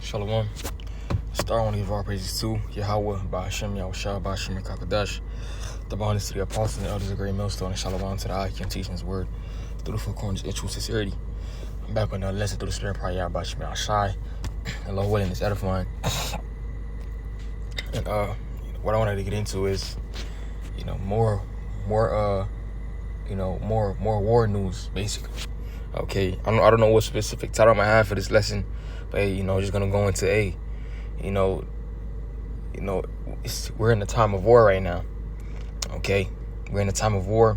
Shalom. Star want to give our praises to Yahweh, Ba'ashem, Yahushua, Ba'ashem, Kakadash, the bonus to the apostles and elders of Great Millstone, and Shalom to the I can teach His word through the four corners in true sincerity. I'm back with another lesson through the Spirit, probably Ba'ashem, Yahushua, and Lord willing, is edifying. And what I wanted to get into is, more war news, basically. Okay, I don't know what specific title I might have for this lesson, but just gonna go into we're in a time of war right now. Okay, we're in a time of war.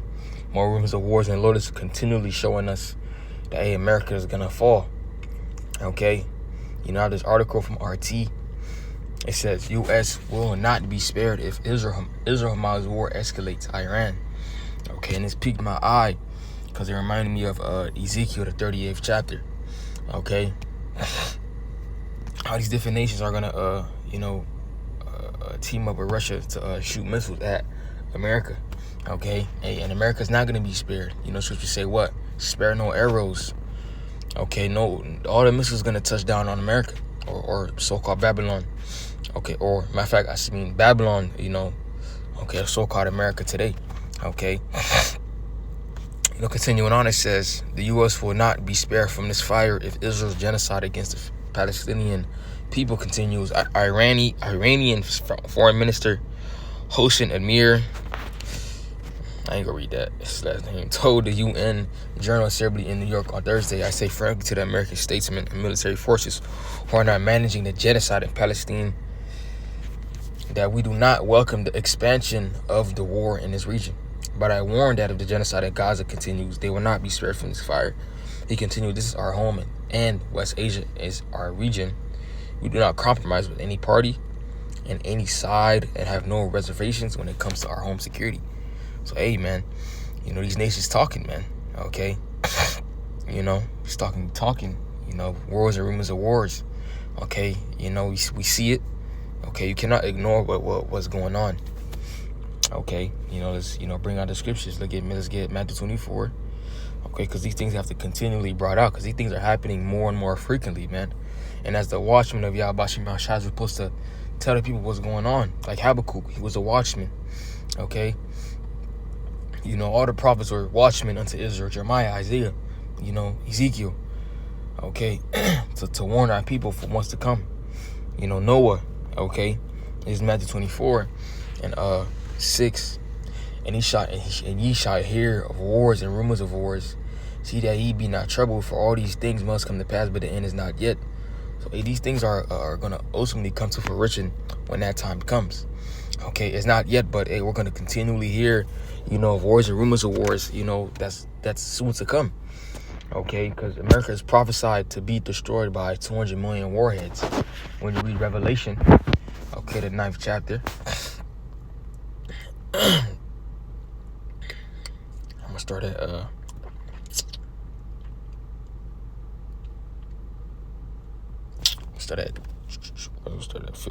More rumors of wars, and the Lord is continually showing us that America is gonna fall. Okay, I have this article from RT. It says U.S. will not be spared if Israel-Hamas war escalates Iran. Okay, and it's piqued my eye because it reminded me of Ezekiel, the 38th chapter. Okay, how these different nations are gonna team up with Russia to shoot missiles at America. Okay, and America's not gonna be spared. Scripture say what? Spare no arrows. Okay, no, all the missiles gonna touch down on America or so-called Babylon. Okay, or matter of fact, I mean Babylon. So-called America today. Okay. Continuing on, it says the U.S. will not be spared from this fire if Israel's genocide against the Palestinian people continues. Iranian Foreign Minister Hossein Amir, I ain't gonna read that, his last name, told the UN General Assembly in New York on Thursday, I say frankly to the American statesmen and military forces who are not managing the genocide in Palestine, that we do not welcome the expansion of the war in this region. But I warn that if the genocide in Gaza continues, they will not be spared from this fire. He continued, this is our home and West Asia is our region. We do not compromise with any party and any side and have no reservations when it comes to our home security. So, hey, man, these nations talking, man, okay? He's talking, wars and rumors of wars, okay? We see it, okay? You cannot ignore what's going on. Okay, let's bring out the scriptures. Let's get Matthew 24. Okay, because these things have to continually brought out, because these things are happening more and more frequently, man. And as the watchman of Yahweh Ba'ashem Yahushua, we're supposed to tell the people what's going on. Like Habakkuk, he was a watchman. Okay, all the prophets were watchmen unto Israel. Jeremiah, Isaiah, Ezekiel. Okay, to warn our people for what's to come. Noah. Okay, this is Matthew 24 and 6, and ye shall hear of wars and rumors of wars. See that ye be not troubled, for all these things must come to pass, but the end is not yet. So these things are going to ultimately come to fruition when that time comes. Okay, it's not yet, but we're going to continually hear, of wars and rumors of wars. That's soon to come. Okay, because America is prophesied to be destroyed by 200 million warheads. When you read Revelation, okay, the 9th chapter. I'm gonna start at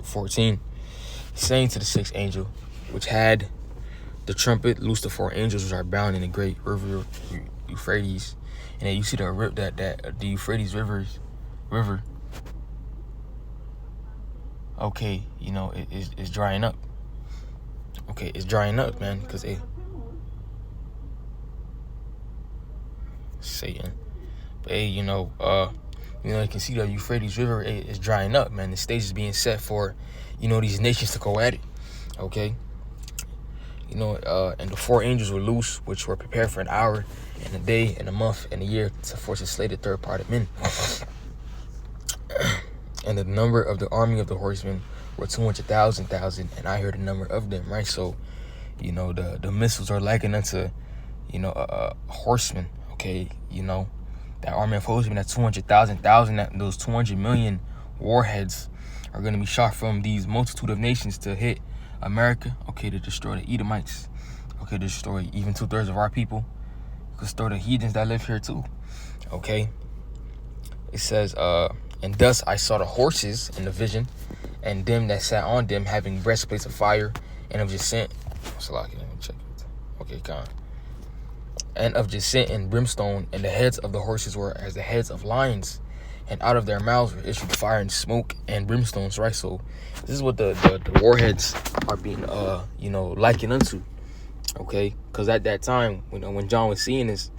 14. Saying to the sixth angel, which had the trumpet, loose the four angels which are bound in the great river Euphrates, and then you see the Euphrates river. Okay, it's drying up. Okay, it's drying up, man, because Satan. But you can see the Euphrates River is drying up, man. The stage is being set for, these nations to go at it. Okay. And the four angels were loose, which were prepared for an hour and a day and a month and a year to slay the third part of men. And the number of the army of the horsemen were 200,000, and I heard the number of them, right? So, the missiles are likened unto, a horseman, okay? That army of horsemen, that 200,000, those 200 million warheads are going to be shot from these multitude of nations to hit America, okay, to destroy the Edomites, okay, to destroy even 2/3 of our people, to destroy the heathens that live here too, okay? It says, and thus I saw the horses in the vision, and them that sat on them having breastplates of fire, and of descent. Let me check it. Okay, and of descent and brimstone, and the heads of the horses were as the heads of lions, and out of their mouths were issued fire and smoke and brimstones, right? So this is what the warheads are being likened unto, okay? Because at that time, when John was seeing this,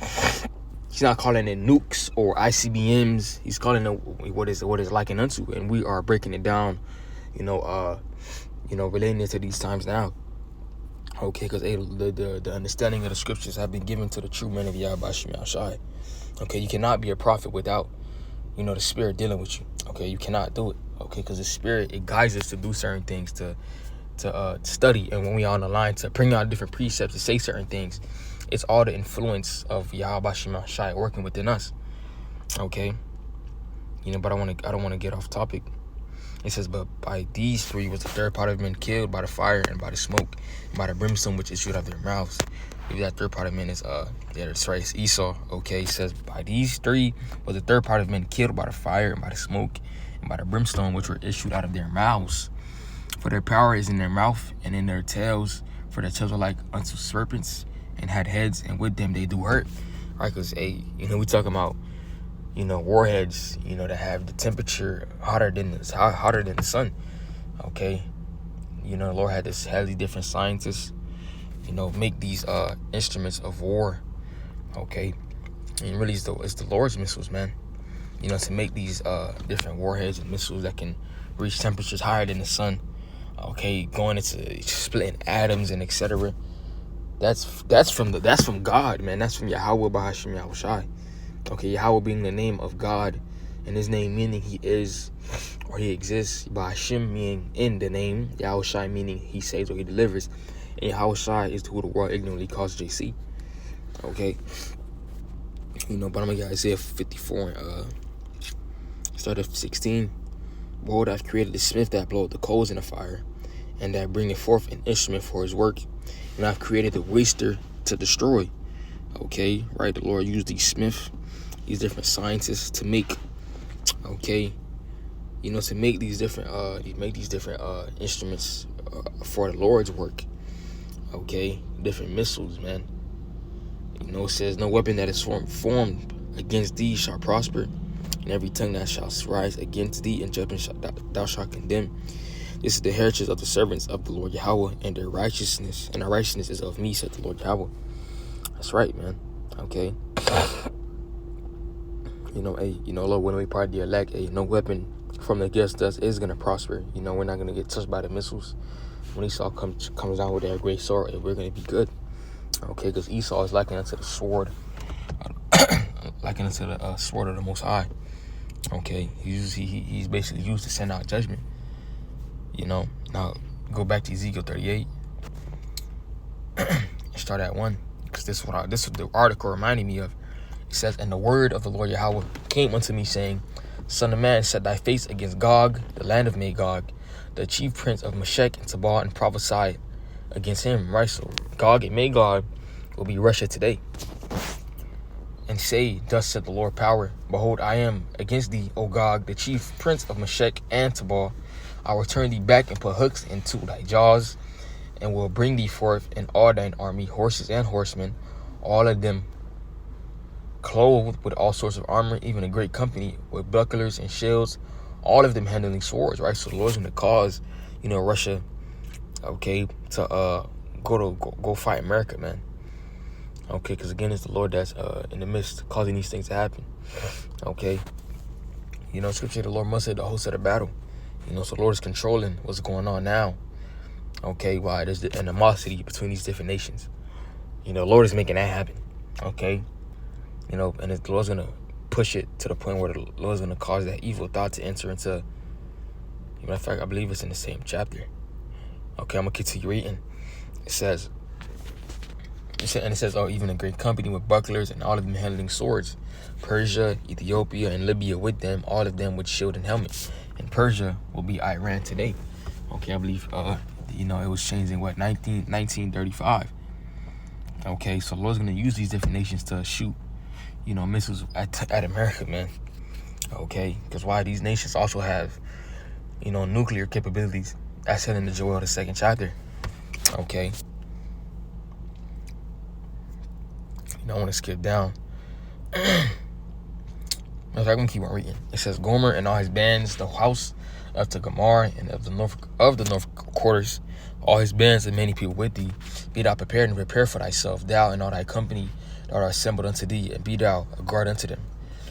he's not calling it nukes or ICBMs. He's calling it what is likened unto, and we are breaking it down, relating it to these times now. Okay, because the understanding of the scriptures have been given to the true men of Yahweh Shem Shai. Okay, you cannot be a prophet without, the Spirit dealing with you. Okay, you cannot do it. Okay, because the Spirit, it guides us to do certain things, to study, and when we are on the line, to bring out different precepts, to say certain things. It's all the influence of Yahweh Shem Shai working within us. Okay, but I don't want to get off topic. It says, but by these three was the third part of men killed by the fire and by the smoke and by the brimstone which issued out of their mouths. Maybe that third part of men is that's right, it's Esau. Okay, it says, by these three was the third part of men killed by the fire and by the smoke and by the brimstone which were issued out of their mouths. For their power is in their mouth and in their tails, for their tails are like unto serpents and had heads, and with them they do hurt. Right, because we talking about warheads, that have the temperature hotter than the sun. Okay, the Lord had these different scientists, make these instruments of war. Okay, and really it's the Lord's missiles, man. To make these different warheads and missiles that can reach temperatures higher than the sun. Okay, going into splitting atoms and etc. That's from God, man. That's from Yahweh Bahashim Yahushai. Okay, Yahweh being the name of God, and his name meaning he is or he exists. Bahashim meaning in the name. Yahushai meaning he saves or he delivers. And Yahushai is who the world ignorantly calls JC. Okay. But I'm gonna get Isaiah 54 start of 16. Behold, I've created the smith that bloweth the coals in the fire, and that bringeth forth an instrument for his work. And I've created the waster to destroy. Okay, right? The Lord used these smiths, these different scientists to make, to make these different instruments for the Lord's work. Okay, different missiles, man. It says, no weapon that is formed against thee shall prosper, and every tongue that shall rise against thee in judgment thou shalt condemn. This is the heritage of the servants of the Lord Yahweh, and their righteousness is of me, said the Lord Yahweh. That's right, man. Okay. Lord, when we part of the elect, no weapon from against us is gonna prosper. We're not gonna get touched by the missiles. When Esau comes down with that great sword, we're gonna be good. Okay, because Esau is likened unto the sword, sword of the Most High. Okay, he's basically used to send out judgment. Now go back to Ezekiel 38 and start at 1, because this is what the article reminded me of. It says, and the word of the Lord Yahweh came unto me, saying, Son of man, set thy face against Gog, the land of Magog, the chief prince of Meshech and Tabal, and prophesy against him. Right, so Gog and Magog will be Russia today. And say, thus said the Lord power, behold, I am against thee, O Gog, the chief prince of Meshech and Tabal. I will turn thee back and put hooks into thy jaws, and will bring thee forth in all thine army, horses and horsemen, all of them clothed with all sorts of armor, even a great company with bucklers and shields, all of them handling swords. Right, so the Lord's going to cause, Russia, to go fight America, man. Okay, because again, it's the Lord that's in the midst causing these things to happen. Okay, scripture, the Lord must say the host of the battle. So the Lord is controlling what's going on now. Okay, why there's the animosity between these different nations. The Lord is making that happen. Okay, and the Lord's gonna push it to the point where the Lord's gonna cause that evil thought to enter into. Matter of fact, I believe it's in the same chapter. Okay, I'm gonna continue reading. It says, oh, even a great company with bucklers and all of them handling swords, Persia, Ethiopia, and Libya with them, all of them with shield and helmet. And Persia will be Iran today. Okay, I believe it was changed in 1935. Okay, so the Lord's gonna use these different nations to shoot, missiles at America, man. Okay, because why these nations also have, nuclear capabilities. That's said in the Joel, the 2nd chapter. Okay. I want to skip down. Matter I'm gonna keep on reading. It says, Gomer and all his bands, the house of the Gamar and of the north quarters, all his bands and many people with thee. Be thou prepared and prepare for thyself, thou and all thy company that are assembled unto thee, and be thou a guard unto them.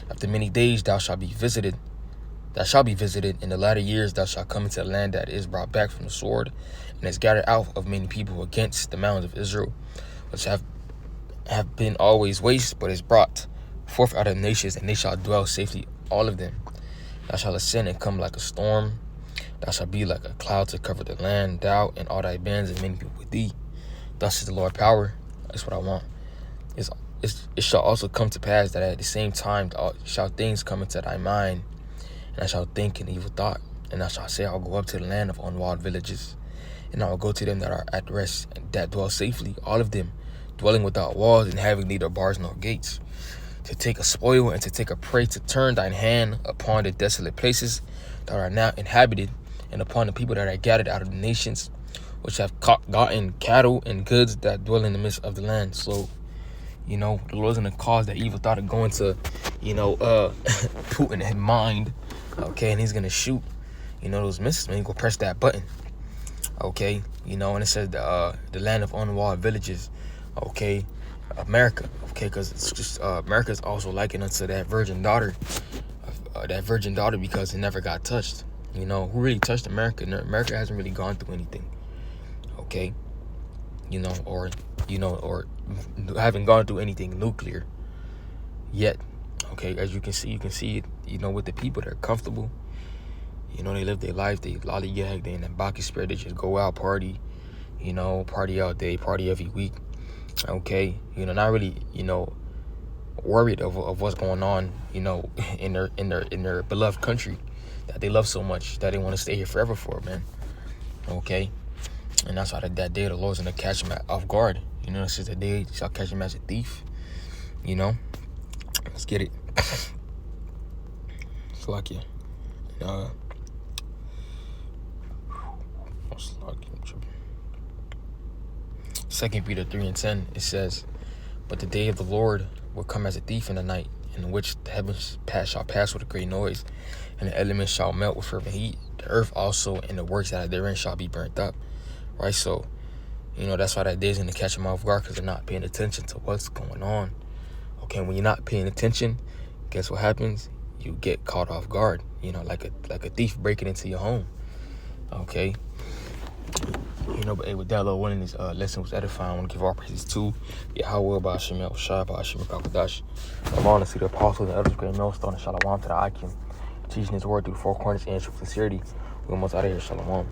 After many days thou shalt be visited. Thou shalt be visited. In the latter years thou shalt come into the land that is brought back from the sword, and is gathered out of many people against the mountains of Israel, which have been always waste, but is brought forth out of the nations, and they shall dwell safely, all of them. Thou shalt ascend and come like a storm. Thou shalt be like a cloud to cover the land, thou and all thy bands and many people with thee. Thus is the Lord power. That's what I want. It shall also come to pass that at the same time shall things come into thy mind, and I shall think an evil thought, and I shall say, I'll go up to the land of unwalled villages, and I will go to them that are at rest, and that dwell safely, all of them, dwelling without walls, and having neither bars nor gates, to take a spoil and to take a prey, to turn thine hand upon the desolate places that are now inhabited, and upon the people that are gathered out of the nations, which have gotten cattle and goods that dwell in the midst of the land. So, the Lord's going to cause that evil thought of going to, Putin in mind, okay, and he's going to shoot, those missiles, man. He's going to press that button, okay, and it says the land of unwalled villages, okay, America, okay, because it's just, America is also likened unto that virgin daughter, because it never got touched. Who really touched America? America hasn't really gone through anything, okay, or haven't gone through anything nuclear yet, okay. As you can see it, with the people that are comfortable, they live their life, they lollygag, they in that Bacchus spirit, they just go out, party, party all day, party every week, okay, not really, worried of what's going on, in their beloved country that they love so much, that they want to stay here forever for, man, okay. And that's why that day the Lord's gonna catch him off guard. This is the day he shall catch him as a thief. Let's get it. Slakia. Second Peter 3:10, it says, but the day of the Lord will come as a thief in the night, in which the heavens shall pass with a great noise, and the elements shall melt with fervent heat. The earth also and the works that are therein shall be burnt up. Right, so, that's why that day is going to catch them off guard, because they're not paying attention to what's going on. Okay, when you're not paying attention, guess what happens? You get caught off guard, like a thief breaking into your home. Okay, but hey, with that, Lord, one of these lesson was edifying. I want to give all praises to Yahweh, Ba'ashem, Yahushua, Ba'ashem, Kakadash. I'm on to see the apostles and others, great millstone, and shalom to the Akim, teaching his word through the four corners and true sincerity. We're almost out of here, shalom.